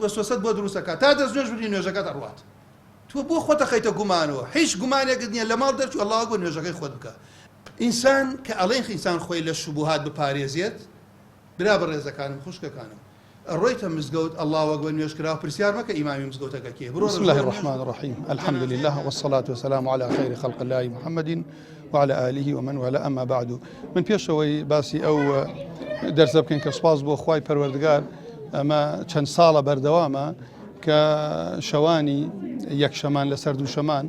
وەسوسەت بۆ دروستەکە تا دەستنوێژ بری نوێژەکەت ئەڕوات تۆ بۆ خۆتە خەیتە گومانەوە هیچ گومانێکت نییە لە ماڵ دەرچوو ئەڵڵا بۆ نوێژەکەی خۆت بکە ئینسان کە ئەڵێن ئینسان خۆی لە شوبهات بپارێزێت برا بەڕێزەکانم خوشکەکانم ڕۆیتە مزگەوت الله وەکبەر نوێژکراوە پرسیار مەکە ئیمامی مزگەوتەکە کێ بسم الله الرحمن الرحيم الحمد لله والصلاة والسلام على خير خلق الله محمد وعلى آله ومن والاه أما بعد من پێشەوەی باسی ئەو دەرسە بکەین کە سوپاس بۆ خوای پەروەردگار ئەمە چەند ساڵە بەردەوامە کە شەوانی یەکشەمان لەسەر دووشەمان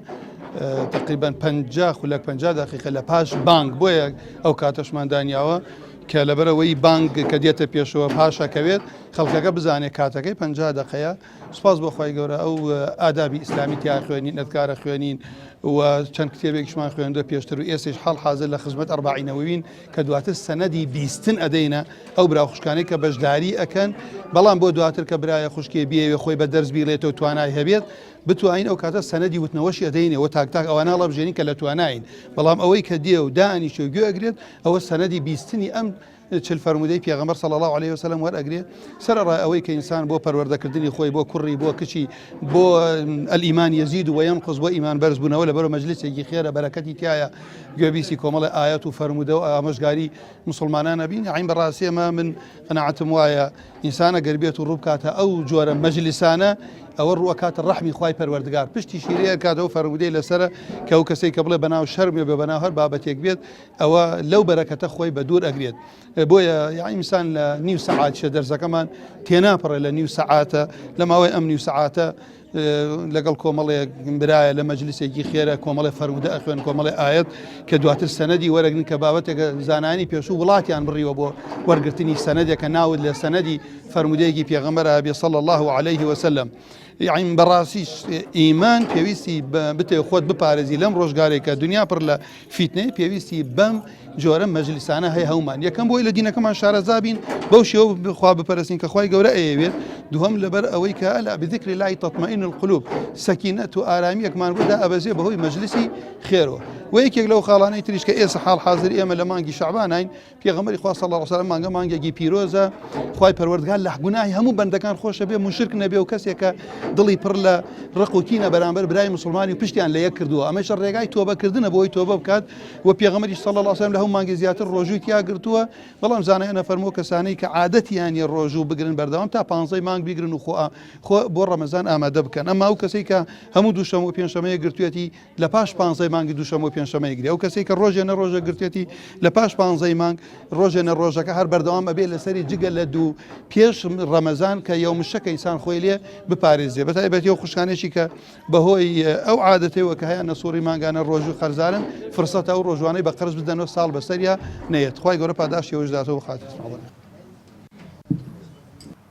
تقریبا 50 خولەک 50 دقیقە لە پاش بانگ بۆیە ئەو کاتەشمان دانیاوە کە لەبەرەوەی بانگ کە دێتە پێشەوە پاشەکەوێت خەڵکەکە بزانێت کاتەکەی 50 دقەیە سوپاس بۆ خۆی گەورە ئەو ئادابی ئیسلامی تیا خوێنین ئەذکارە خوێنین و چەند کتێبێکیشمان خوێندە پێشتر و ئێستش حاڵ حاضر لە خزمەت ئەربعینەوەین کە دواتر سەنەدی بیستن ئەدەینە ئەو برا خوشکانەی کە بەشداری ئەکەن بەڵام بۆ دواتر کە برایە خوشکێ بیەوێ خۆی بە دەرز بیڵێتەوە توانای هەبێت بتوانین ئەو کاتە سەنەدی وتنەوەشی ئەدەینەوە تاکتاک ئەوانە هەڵەبژێنین کە لە تواناین بەڵام ئەوەی کە دێ و دانیشە گوێ ئەگرێت ئەوە سەنەدی بیستنی ئەم چل فرمودەی پێغەمبەر صلی الله عليه وسلم وەرئەگرێ سەرڕای ئەوەی کە ئینسان بۆ پەروەردەکردنی خۆی بۆ کوڕی بۆ کچی بۆ ئەلئیمان یەزید و وەینقص بۆ ئیمان بەرز بوونەوە لەبەرەوە مەجلیسێکی خێرە بەرەکەتی تایە گوێبیستی کۆمەڵی ئایەت و فەرمودە و ئامۆژگاری مسلمانان ئەبین عین بەڕاستی ئەمە من قەناعەتم وایە ئینسانە گەر بێت و ڕوو بکاتە ئەو جۆرە مەجلیسانە ئەوە ڕووە کاتە ڕەحمی خوای پەروەردگار پشتی شیرەیە کاتەوە فەرمودەی لەسرە کە ئەو کەسەی کە بڵێ بەناو شەرمێ بێ بەناو هەر بابەتێک بێت ئەوە لەو بەرەکەتە خۆی بە دوور ئەگرێت بۆیە یعنی ئینسان لە نیو سەعات شە دەرزەکەمان تێناپەڕێ لە نیو سەعاتە لە ماوەی ئەم نیو سەعاتە لەگەڵ کۆمەڵێک برایە لە مەجلیسێکی خێرە کۆمەڵی فەرمودە ئەخوێن کۆمەڵی ئاەت کە دواتر سەنەدی وەرەگرن کە بابەتێکە زانانی پێشوو وڵاتیان بڕیوە بۆ وەرگرتنی سەنەدێکە ناوت لە سەنەدی فەرمودەیەکی پێغەمبەر ئەبێ صلی الله عليه وسلم یعنی بەڕاستیش ئیمان پێویستی بتێ خۆت بپارێزی لەم ڕۆژگارێکە دنیا پڕ لە فیتنەی پێویستی بەم جۆرە مەجلیسانە هەیە هەومان یەکەم بۆی لە دینەکەمان شارەزابین بەو شێوە بخوا بپەرستین کە خوای گەورە ئەیەوێت دووەم لەبەر ئەوەی کە ئەلا بذکر الله تطمئن القلوب سەکینەت و ئارامیەکمان بدا ئەبەزێ بەهۆی مەجلیسی خێرەوە و یەکێک لەو خاڵانەی تریش کە ئێستا حاڵ حاضر ئێمە لە مانگی شەعبانین پێغەمبەری خوا صلی الله علیه وسلم مانگێکی پیرۆزە خوای پەروەردگار لە گوناهی هەموو بەندەکان خۆشە بێ مشرک نەبێ و کەسێکە دڵی پڕ لە ڕق و کینە بەرامبەر برای مسلمانی و پشتیان لە یەک کردووە ئەمەش ڕێگای تۆبەکردنە بۆی تۆبە بکات و پێغەمبەری صلی الله علیه وسلم لە هەموو مانگی زیاتر ڕۆژووی تیا گرتووە بەڵام زانایانە فەرمووە کەسانەی کە عادەتیان ڕۆژوو بگرن بەردەوام تا 15 مانگ بیگرن و خۆ بۆ ڕەمەزان ئامادە بکەن ئەمما ئەو کەسەی کە هەموو دووشەمە و پێنجشەمەیە گرتوێتی لە پاش 15 مانگی دووشەمە و پێنجشەمەی گرێ ئەو کەسەی کە ڕۆژێنە ڕۆژە گرتوێتی لە پاش 15 مانگ ڕۆژێنە ڕۆژەکە هەر بەردەوام ئەبێ لەسەری جگە لە دوو پێش ڕەمەزان کە یەومشەکە ئینسان خۆی لێ بپارێزێ بەتایبەتی ئەو خوشکانێکی کە بەهۆی ئەو عادەتەوە کە هەیە نەسووری مانگانە ڕۆژوو خەرزارن فرسەتە ئەو ڕۆژوانەی بە قەرز بدەنەوە ساڵ بەسەریا نەیەت خوای گەورە پاداشی ئەوش داتەوە بخاتە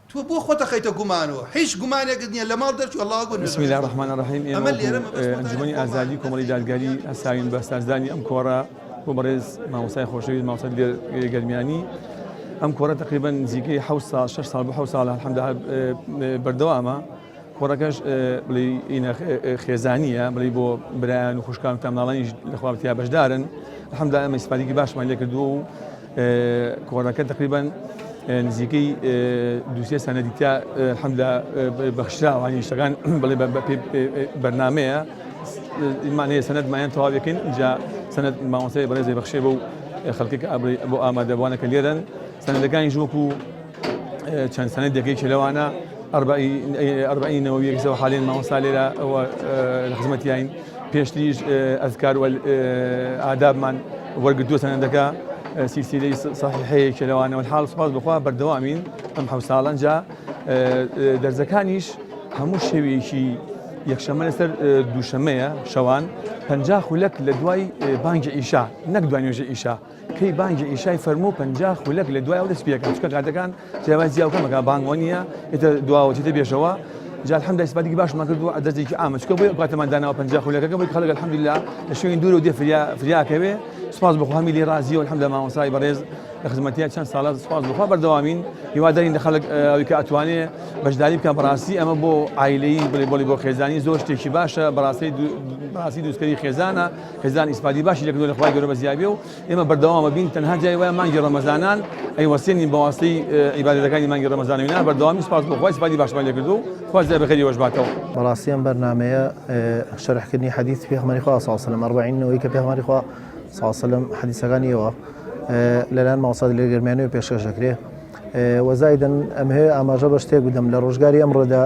تۆ بۆ خۆتە خەیتە گومانەوە هیچ گومانێکت نییە لە ماڵ دەرچوو ئەڵڵا بۆ بسم الله الرحمن الرحیم ئەنجومەنی ئازادی کۆمەڵی دادگاری هەساوین بە سازدانی ئەم کۆڕە بۆ بەڕێز مامۆستای خۆشەویست مامۆستای گەرمیانی ئەم کۆڕە تقریبا نزیکەی 6 ساڵ بۆ 7 ساڵ الحەمدولله بەردەوامە کۆڕەکەش بڵێ خێزانیە بڵێ بۆ برایان و خوشکان و تامناڵانیش لەخوا بەتیا بەشدارن الحەمدولله ئەمە ئیسپادێکی باشمان لێ کردووە و کۆڕەکە تقریبا نزیکەی دووسێ سەنەدی تا الحەمدولله بەخشراوانی شتەکان بڵێ بەرنامەیە مانەیە سەنەدمایان تەواو بکەین اینجا سەنەد مامۆستای بەڕێزی بەخشێ بۆ خەڵکێک بۆ ئامادەبوانەکە لێرن سەنەدەکانیش وەکو چەند سەنەدێکێکی لەوانە ئەربعین نەوەویەکەوە حالێن مامۆستا لێرە ئەوە لە خزمەتیاین پێشتریش ئەذکار ئادابمان وەرگرتووە سەنەدەکە سیلسیلەی صحیحەیەکی لەوانە والحاڵ سوپاس بخوا بەردەوامین ئەم 7 ساڵان جا دەرزەکانیش هەموو شێوەیەکی یەکشەمە لەسەر دووشەمەیە شەوان 50 خولەک لە دوای بانگی ئیشا نەک دوای نوێژی ئیشا کەی بانگی ئیشای فەرموو 50 خولەک لە دوای ئەو دەست پێکەن چکە کاتەکان جیاوازی ئەوکەمەکە بانگەوە نییە ئێتە دواوەتیتە بێشەوە جا الحەمدولله ئیسپادێکی باشمان کردووە دەستێکی ئامە چکە بۆی کاتەمان داناوە 50 خولەکەکە بۆی خەڵک الحەمدولله لە شوێنی دوورە و دێ فریاکەوێ سوپاس بخوا هەمی لێ ڕازیەوە الحەمدولله مامۆستای بەڕێز لە خزمەتیان چەند ساڵە سوپاس بخوا بەردەوامین هیوادارین لە خەڵک ئەوەی کە ئەتوانێت بەشداری بکەن بەڕاستی ئەمە بۆ عایلەی بڵێ بۆ خێزانی زۆر شتێکی باشە بەڕاستی دروستکەری خێزانە خێزان ئیسپادی باشی لەکردو لە خوای گەورە بەزیابێ و ئێمە بەردەوامە بین تەنها جای وایە مانگی ڕەمەزانان ئەیوەسێنین بە واستەی عیبادەتەکانی مانگی ڕەمەزانەوینا بەردەوامی سوپاس بۆ خوای ئیسپادی باشمان لێکردو خوازای بەخێری وەشباتەوە بەڕاستیان بەرنامەیە شەرحکردنی حەدیث پێغەمبەری خوا صلی الله علیه و سلم 40 کە پێغەمبەری خوا صلی الله علیه و سلم حەدیثەکانیەوە لەلایەن مامۆستا لێگەرمیانەوە پێشکەش دەکرێت وەزایدەن ئەم هەیە ئاماژە بە شتێک بدەم لە ڕۆژگاری ئەمڕۆدا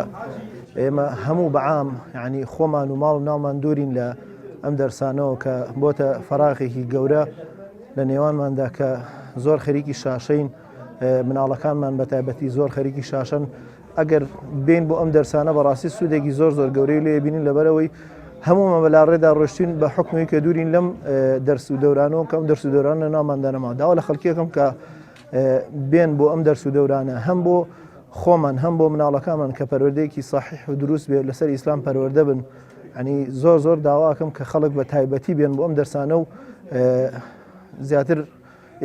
ئێمە هەموو بەعام یعنی خۆمان و ماڵ و ناومان دوورین لە ئەم دەرسانەوە کە بۆتە فەراغێکی گەورە لە نێوانماندا کە زۆر خەریکی شاشەین مناڵەکانمان بە تایبەتی زۆر خەریکی شاشن ئەگەر بین بۆ ئەم دەرسانە بەڕاستی سوودێکی زۆر گەورەی لێ بینین لەبەرەوەی هەموومە بەلا ڕێدا ڕۆشتین بە حکمی کە دوورین لەم دەرس و دەورانەوە کەم دەرس و دەوران لە ناوماندا نەما داوا لە خەڵکیەکەم کە بێن بۆ ئەم دەرس و دەورانە هەم بۆ خۆمان هەم بۆ مناڵەکانمان کە پەروەردەیەکی صحیح و دروست بێت لەسەر ئیسلام پەروەردە بن ینی زۆر داواکەم کە خەڵک بە تایبەتی بێن بۆ ئەم دەرسانە و زیاتر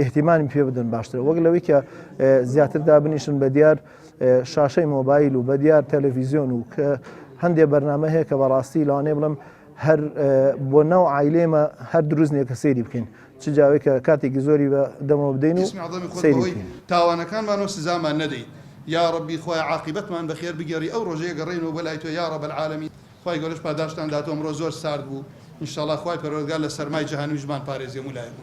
احتیمانی پێ بدەن باشتر وەک لەوەی کە زیاتر دابنیشن بە دیار شاشەی مۆبایل و بە دیار تەلەڤیزیۆن و کە هەندێک بەرنامە هەیە کە بەڕاستی لەوانەیە بڵم هەر بۆ ناو عایلێمە هەر دروست نییە کە سەیری بکەین چ جاوێک کە کاتێکی زۆری بە دەمەوە بدەین و سەیری تاوانەکانمان و سزامان نەدەین یا ڕەبی خۆی عاقبەتمان بەخێر بگەڕی ئەو ڕۆژەیە گەڕێنەوە بەلای تۆ یا ڕەب العالەمین خی گەورەش پاداشتان داتۆ ئەمڕۆ زۆر سارد بوو ئینشاءڵڵا خوای پەروەردگار لە سەرمای جەهەنەمیشمان پارێزێ و لایەک